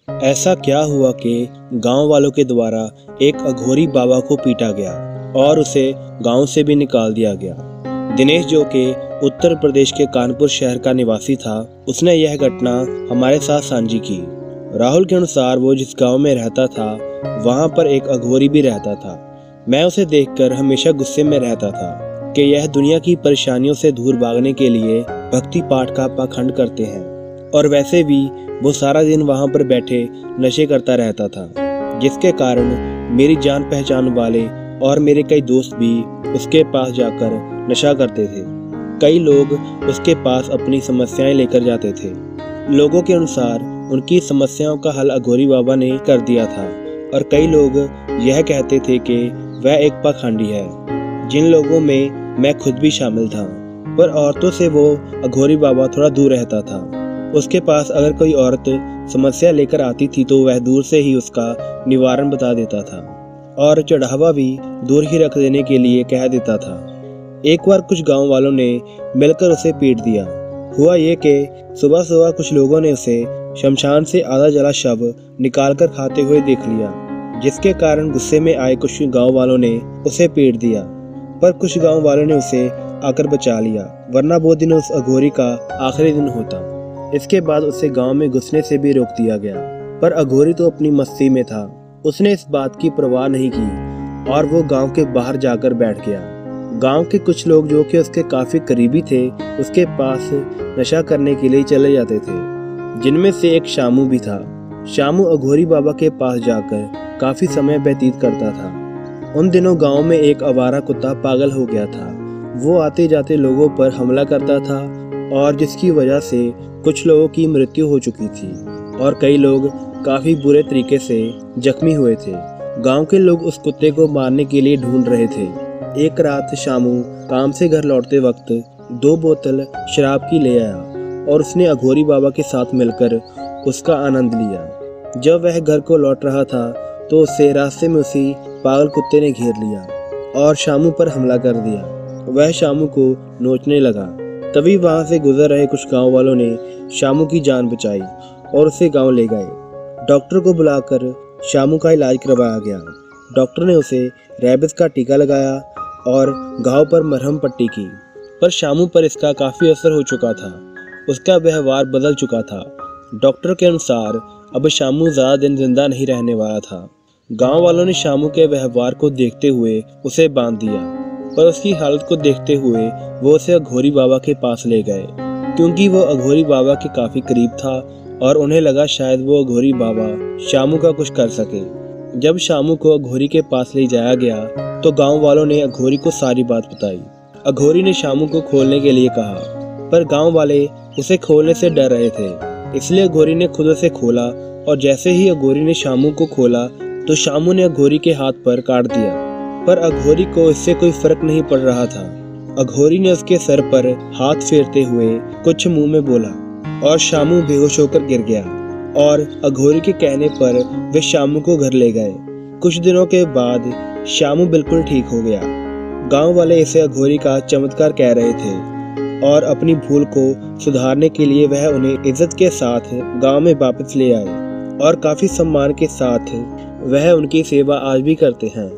ऐसा क्या हुआ कि गांव वालों के द्वारा एक अघोरी बाबा को पीटा गया और उसे गांव से भी निकाल दिया गया। दिनेश, जो कि उत्तर प्रदेश के कानपुर शहर का निवासी था, उसने यह घटना हमारे साथ साझी की। राहुल के अनुसार वो जिस गांव में रहता था वहां पर एक अघोरी भी रहता था। मैं उसे देखकर हमेशा गुस्से में रहता था कि यह दुनिया की परेशानियों से दूर भागने के लिए भक्ति पाठ का पाखंड करते हैं, और वैसे भी वो सारा दिन वहां पर बैठे नशे करता रहता था, जिसके कारण मेरी जान पहचान वाले और मेरे कई दोस्त भी उसके पास जाकर नशा करते थे। कई लोग उसके पास अपनी समस्याएं लेकर जाते थे। लोगों के अनुसार उनकी समस्याओं का हल अघोरी बाबा ने कर दिया था, और कई लोग यह कहते थे कि वह एक पाखंडी है, जिन लोगों में मैं खुद भी शामिल था। पर औरतों से वो अघोरी बाबा थोड़ा दूर रहता था। उसके पास अगर कोई औरत समस्या लेकर आती थी तो वह दूर से ही उसका निवारण बता देता था, और चढ़ावा भी दूर ही रख देने के लिए कह देता था। एक बार कुछ गांव वालों ने मिलकर उसे पीट दिया। हुआ ये कि सुबह सुबह कुछ लोगों ने उसे शमशान से आधा जला शव निकालकर खाते हुए देख लिया, जिसके कारण गुस्से में आए कुछ गांव वालों ने उसे पीट दिया। पर कुछ गांव वालों ने उसे आकर बचा लिया, वरना वो दिन उस अघोरी का आखिरी दिन होता। इसके बाद उसे गांव में घुसने से भी रोक दिया गया। पर अघोरी तो अपनी मस्ती में था, उसने इस बात की परवाह नहीं की और वो गांव के बाहर जाकर बैठ गया। गांव के कुछ लोग, जो कि उसके काफी करीबी थे, उसके पास नशा करने के लिए चले जाते थे, जिनमें से एक शामू भी था। शामू अघोरी बाबा के पास जाकर काफी समय व्यतीत करता था। उन दिनों गांव में एक आवारा कुत्ता पागल हो गया था। वो आते जाते लोगों पर हमला करता था, और जिसकी वजह से कुछ लोगों की मृत्यु हो चुकी थी और कई लोग काफी बुरे तरीके से जख्मी हुए थे। गांव के लोग उस कुत्ते को मारने के लिए ढूंढ रहे थे। एक रात शामू काम से घर लौटते वक्त 2 बोतल शराब की ले आया, और उसने अघोरी बाबा के साथ मिलकर उसका आनंद लिया। जब वह घर को लौट रहा था तो उसे रास्ते में उसी पागल कुत्ते ने घेर लिया और शामू पर हमला कर दिया। वह शामू को नोचने लगा। तभी वहां से गुजर रहे कुछ गांव वालों ने शामू की जान बचाई और उसे गांव ले गए। डॉक्टर को बुलाकर शामू का इलाज करवाया गया। डॉक्टर ने उसे रेबीज का टीका लगाया और घाव पर मरहम पट्टी की, पर शामू पर इसका काफी असर हो चुका था। उसका व्यवहार बदल चुका था। डॉक्टर के अनुसार अब शामू ज्यादा दिन जिंदा नहीं रहने वाला था। गांव वालों ने शामू के व्यवहार को देखते हुए उसे बांध दिया, पर उसकी हालत को देखते हुए वो उसे अघोरी बाबा के पास ले गए, क्योंकि वो अघोरी बाबा के काफी करीब था और उन्हें लगा शायद वो अघोरी बाबा शामू का कुछ कर सके। जब शामू को अघोरी के पास ले जाया गया तो गांव वालों ने अघोरी को सारी बात बताई। अघोरी ने शामू को खोलने के लिए कहा, पर गांव वाले उसे खोलने से डर रहे थे, इसलिए अघोरी ने खुद उसे खोला। और जैसे ही अघोरी ने शामू को खोला तो शामू ने अघोरी के हाथ पर काट दिया, पर अघोरी को इससे कोई फर्क नहीं पड़ रहा था। अघोरी ने उसके सर पर हाथ फेरते हुए कुछ मुंह में बोला और शामू बेहोश होकर गिर गया, और अघोरी के कहने पर वे शामू को घर ले गए। कुछ दिनों के बाद शामू बिल्कुल ठीक हो गया। गांव वाले इसे अघोरी का चमत्कार कह रहे थे, और अपनी भूल को सुधारने के लिए वह उन्हें इज्जत के साथ गांव में वापस ले आए, और काफी सम्मान के साथ वह उनकी सेवा आज भी करते हैं।